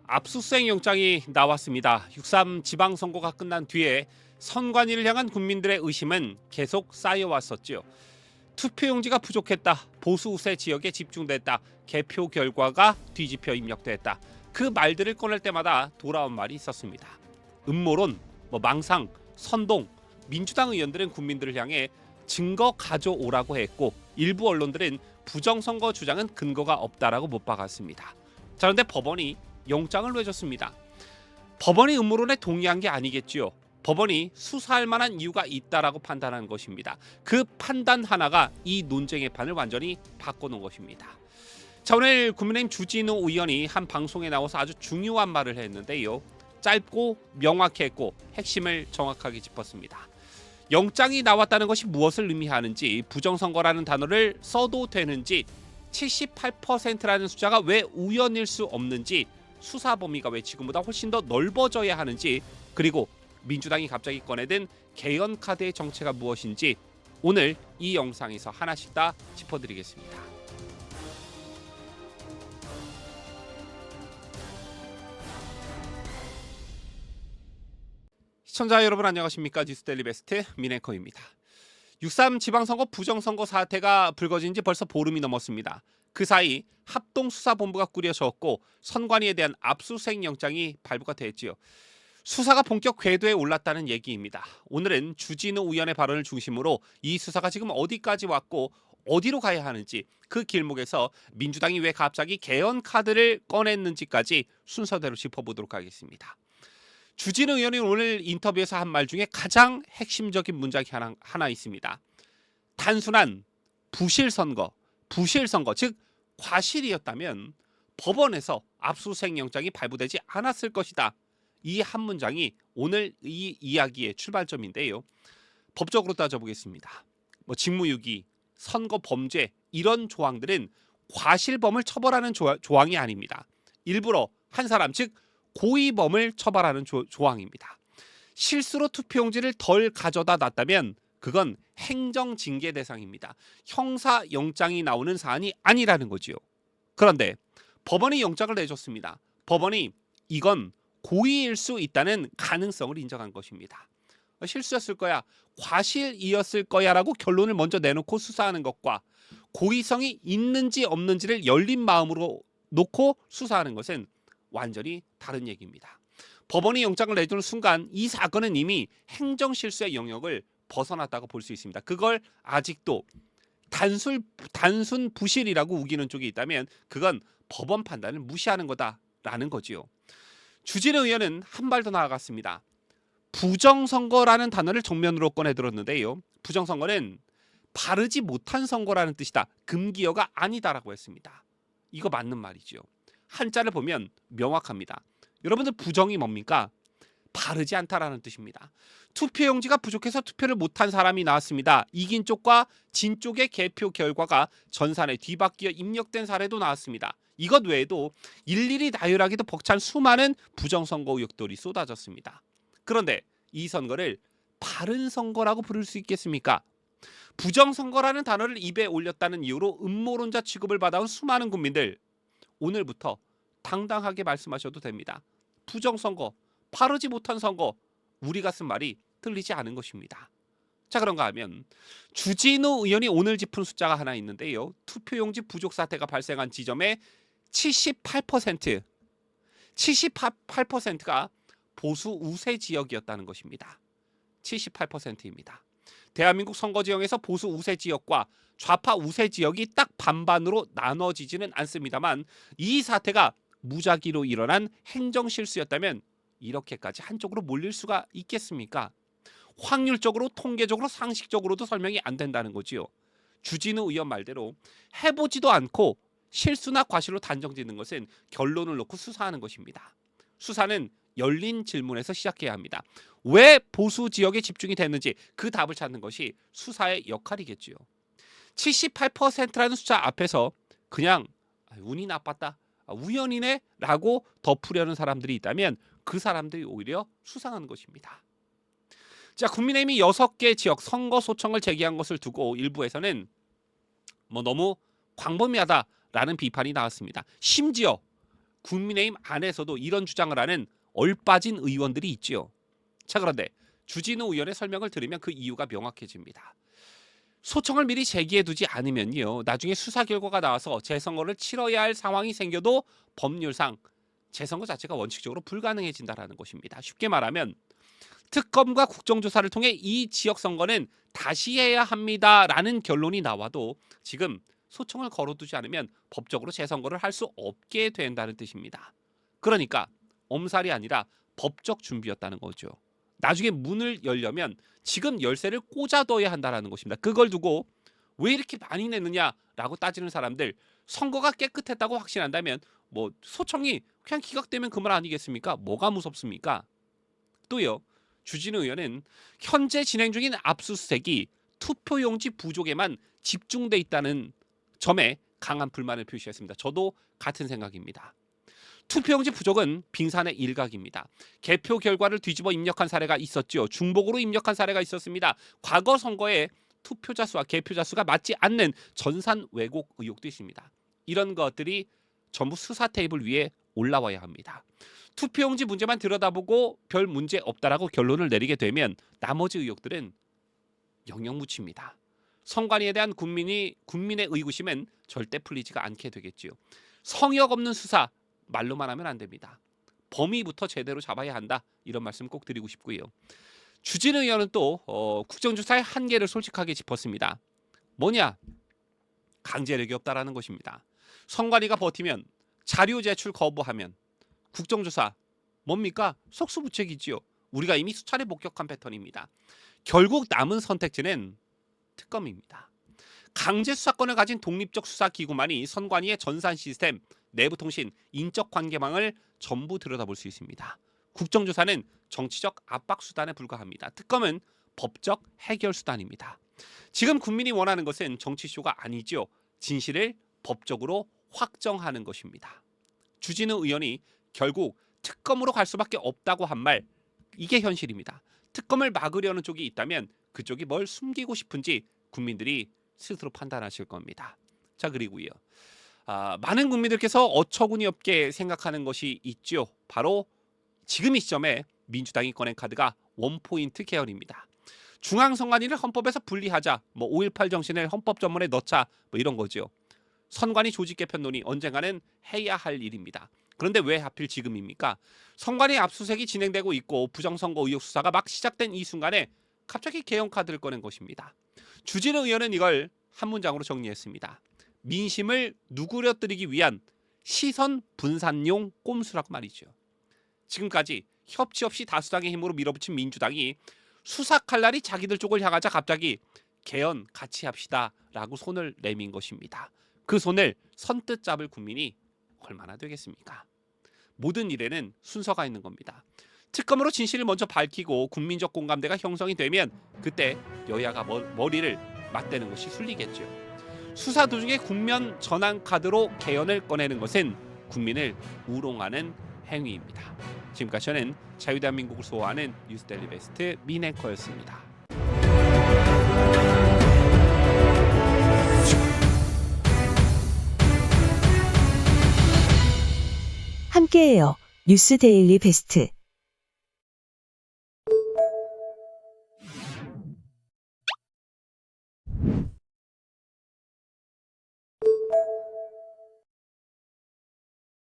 압수수색 영장이 나왔습니다. 6.3 지방선거가 끝난 뒤에 선관위를 향한 국민들의 의심은 계속 쌓여왔었죠. 투표용지가 부족했다. 보수 우세 지역에 집중됐다. 개표 결과가 뒤집혀 입력됐다. 그 말들을 꺼낼 때마다 돌아온 말이 있었습니다. 음모론, 망상, 선동, 민주당 의원들은 국민들을 향해 증거 가져오라고 했고 일부 언론들은 부정선거 주장은 근거가 없다라고 못 박았습니다. 자, 그런데 법원이 영장을 내줬습니다. 법원이 음모론에 동의한 게 아니겠지요. 법원이 수사할 만한 이유가 있다라고 판단한 것입니다. 그 판단 하나가 이 논쟁의 판을 완전히 바꿔놓은 것입니다. 자, 오늘 국민의힘 주진우 의원이 한 방송에 나와서 아주 중요한 말을 했는데요. 짧고 명확했고 핵심을 정확하게 짚었습니다. 영장이 나왔다는 것이 무엇을 의미하는지, 부정선거라는 단어를 써도 되는지, 78%라는 숫자가 왜 우연일 수 없는지, 수사 범위가 왜 지금보다 훨씬 더 넓어져야 하는지, 그리고 민주당이 갑자기 꺼내든 개헌 카드의 정체가 무엇인지 오늘 이 영상에서 하나씩 다 짚어드리겠습니다. 시청자 여러분 안녕하십니까? 뉴스데일리 베스트 민앵커입니다. 6.3 지방선거 부정선거 사태가 불거진 지 벌써 보름이 넘었습니다. 그 사이 합동수사본부가 꾸려졌고 선관위에 대한 압수수색 영장이 발부가 됐지요. 수사가 본격 궤도에 올랐다는 얘기입니다. 오늘은 주진우 의원의 발언을 중심으로 이 수사가 지금 어디까지 왔고 어디로 가야 하는지, 그 길목에서 민주당이 왜 갑자기 개헌 카드를 꺼냈는지까지 순서대로 짚어보도록 하겠습니다. 주진우 의원이 오늘 인터뷰에서 한 말 중에 가장 핵심적인 문장이 하나 있습니다. 단순한 부실선거, 즉 과실이었다면 법원에서 압수수색 영장이 발부되지 않았을 것이다. 이 한 문장이 오늘 이 이야기의 출발점인데요. 법적으로 따져보겠습니다. 직무유기, 선거 범죄 이런 조항들은 과실범을 처벌하는 조항이 아닙니다. 일부러 한 사람, 즉 고의범을 처벌하는 조항입니다. 실수로 투표용지를 덜 가져다 놨다면 그건 행정징계 대상입니다. 형사영장이 나오는 사안이 아니라는 거지요. 그런데 법원이 영장을 내줬습니다. 법원이 이건 고의일 수 있다는 가능성을 인정한 것입니다. 실수였을 거야, 과실이었을 거야라고 결론을 먼저 내놓고 수사하는 것과 고의성이 있는지 없는지를 열린 마음으로 놓고 수사하는 것은 완전히 다른 얘기입니다. 법원이 영장을 내주는 순간 이 사건은 이미 행정실수의 영역을 벗어났다고 볼 수 있습니다. 그걸 아직도 단순 부실이라고 우기는 쪽이 있다면 그건 법원 판단을 무시하는 거다라는 거지요. 주진우 의원은 한 발 더 나아갔습니다. 부정선거라는 단어를 정면으로 꺼내들었는데요. 부정선거는 바르지 못한 선거라는 뜻이다. 금기어가 아니다라고 했습니다. 이거 맞는 말이죠. 한자를 보면 명확합니다. 여러분들 부정이 뭡니까? 바르지 않다라는 뜻입니다. 투표용지가 부족해서 투표를 못한 사람이 나왔습니다. 이긴 쪽과 진 쪽의 개표 결과가 전산에 뒤바뀌어 입력된 사례도 나왔습니다. 이것 외에도 일일이 나열하기도 벅찬 수많은 부정선거 의혹들이 쏟아졌습니다. 그런데 이 선거를 바른 선거라고 부를 수 있겠습니까? 부정선거라는 단어를 입에 올렸다는 이유로 음모론자 취급을 받아온 수많은 국민들, 오늘부터 당당하게 말씀하셔도 됩니다. 부정선거, 바르지 못한 선거, 우리가 쓴 말이 틀리지 않은 것입니다. 자, 그런가 하면 주진우 의원이 오늘 짚은 숫자가 하나 있는데요. 투표용지 부족 사태가 발생한 지점의 78%가 보수 우세 지역이었다는 것입니다. 78%입니다. 대한민국 선거 지형에서 보수 우세 지역과 좌파 우세 지역이 딱 반반으로 나눠지지는 않습니다만 이 사태가 무작위로 일어난 행정실수였다면 이렇게까지 한쪽으로 몰릴 수가 있겠습니까? 확률적으로, 통계적으로, 상식적으로도 설명이 안 된다는 거지요. 주진우 의원 말대로 해보지도 않고 실수나 과실로 단정짓는 것은 결론을 놓고 수사하는 것입니다. 수사는 열린 질문에서 시작해야 합니다. 왜 보수 지역에 집중이 됐는지 그 답을 찾는 것이 수사의 역할이겠지요. 78%라는 숫자 앞에서 그냥 운이 나빴다, 우연이네 라고 덮으려는 사람들이 있다면 그 사람들이 오히려 수상한 것입니다. 자, 국민의힘이 6개 지역 선거 소청을 제기한 것을 두고 일부에서는 너무 광범위하다라는 비판이 나왔습니다. 심지어 국민의힘 안에서도 이런 주장을 하는 얼빠진 의원들이 있지요. 자, 그런데 주진우 의원의 설명을 들으면 그 이유가 명확해집니다. 소청을 미리 제기해두지 않으면요, 나중에 수사 결과가 나와서 재선거를 치러야 할 상황이 생겨도 법률상 재선거 자체가 원칙적으로 불가능해진다는 것입니다. 쉽게 말하면 특검과 국정조사를 통해 이 지역 선거는 다시 해야 합니다라는 결론이 나와도 지금 소청을 걸어두지 않으면 법적으로 재선거를 할 수 없게 된다는 뜻입니다. 그러니까 엄살이 아니라 법적 준비였다는 거죠. 나중에 문을 열려면 지금 열쇠를 꽂아둬야 한다는 것입니다. 그걸 두고 왜 이렇게 많이 냈느냐라고 따지는 사람들, 선거가 깨끗했다고 확신한다면 뭐 소청이 그냥 기각되면 그만 아니겠습니까? 뭐가 무섭습니까? 또요, 주진우 의원은 현재 진행 중인 압수수색이 투표용지 부족에만 집중돼 있다는 점에 강한 불만을 표시했습니다. 저도 같은 생각입니다. 투표용지 부족은 빙산의 일각입니다. 개표 결과를 뒤집어 입력한 사례가 있었죠. 중복으로 입력한 사례가 있었습니다. 과거 선거에 투표자 수와 개표자 수가 맞지 않는 전산 왜곡 의혹도 있습니다. 이런 것들이 전부 수사 테이블 위에 올라와야 합니다. 투표용지 문제만 들여다보고 별 문제 없다라고 결론을 내리게 되면 나머지 의혹들은 영영무치입니다. 선관위에 대한 국민의 의구심은 절대 풀리지가 않게 되겠지요. 성역 없는 수사, 말로만 하면 안 됩니다. 범위부터 제대로 잡아야 한다. 이런 말씀 꼭 드리고 싶고요. 주진우 의원은 또 국정조사의 한계를 솔직하게 짚었습니다. 뭐냐? 강제력이 없다라는 것입니다. 선관위가 버티면, 자료 제출 거부하면 국정조사 뭡니까? 속수무책이지요. 우리가 이미 수차례 목격한 패턴입니다. 결국 남은 선택지는 특검입니다. 강제 수사권을 가진 독립적 수사기구만이 선관위의 전산 시스템, 내부통신, 인적관계망을 전부 들여다볼 수 있습니다. 국정조사는 정치적 압박 수단에 불과합니다. 특검은 법적 해결 수단입니다. 지금 국민이 원하는 것은 정치쇼가 아니죠. 진실을 법적으로 확정하는 것입니다. 주진우 의원이 결국 특검으로 갈 수밖에 없다고 한 말, 이게 현실입니다. 특검을 막으려는 쪽이 있다면 그쪽이 뭘 숨기고 싶은지 국민들이 스스로 판단하실 겁니다. 자, 그리고요, 많은 국민들께서 어처구니 없게 생각하는 것이 있죠. 바로 지금 이 시점에 민주당이 꺼낸 카드가 원포인트 계열입니다. 중앙선관위를 헌법에서 분리하자, 5.18 정신을 헌법 전문에 넣자, 이런 거죠. 선관위 조직 개편론이 언젠가는 해야 할 일입니다. 그런데 왜 하필 지금입니까? 선관위 압수수색이 진행되고 있고 부정선거 의혹 수사가 막 시작된 이 순간에 갑자기 개헌 카드를 꺼낸 것입니다. 주진우 의원은 이걸 한 문장으로 정리했습니다. 민심을 누그러뜨리기 위한 시선 분산용 꼼수라고 말이죠. 지금까지 협치 없이 다수당의 힘으로 밀어붙인 민주당이 수사 칼날이 자기들 쪽을 향하자 갑자기 개헌 같이 합시다라고 손을 내민 것입니다. 그 손을 선뜻 잡을 국민이 얼마나 되겠습니까? 모든 일에는 순서가 있는 겁니다. 특검으로 진실을 먼저 밝히고 국민적 공감대가 형성이 되면 그때 여야가 머리를 맞대는 것이 순리겠죠. 수사 도중에 국면 전환 카드로 개헌을 꺼내는 것은 국민을 우롱하는 행위입니다. 지금까지 저는 자유대한민국을 수호하는 뉴스데일리 베스트 민앵커였습니다. 함께해요. 뉴스데일리 베스트.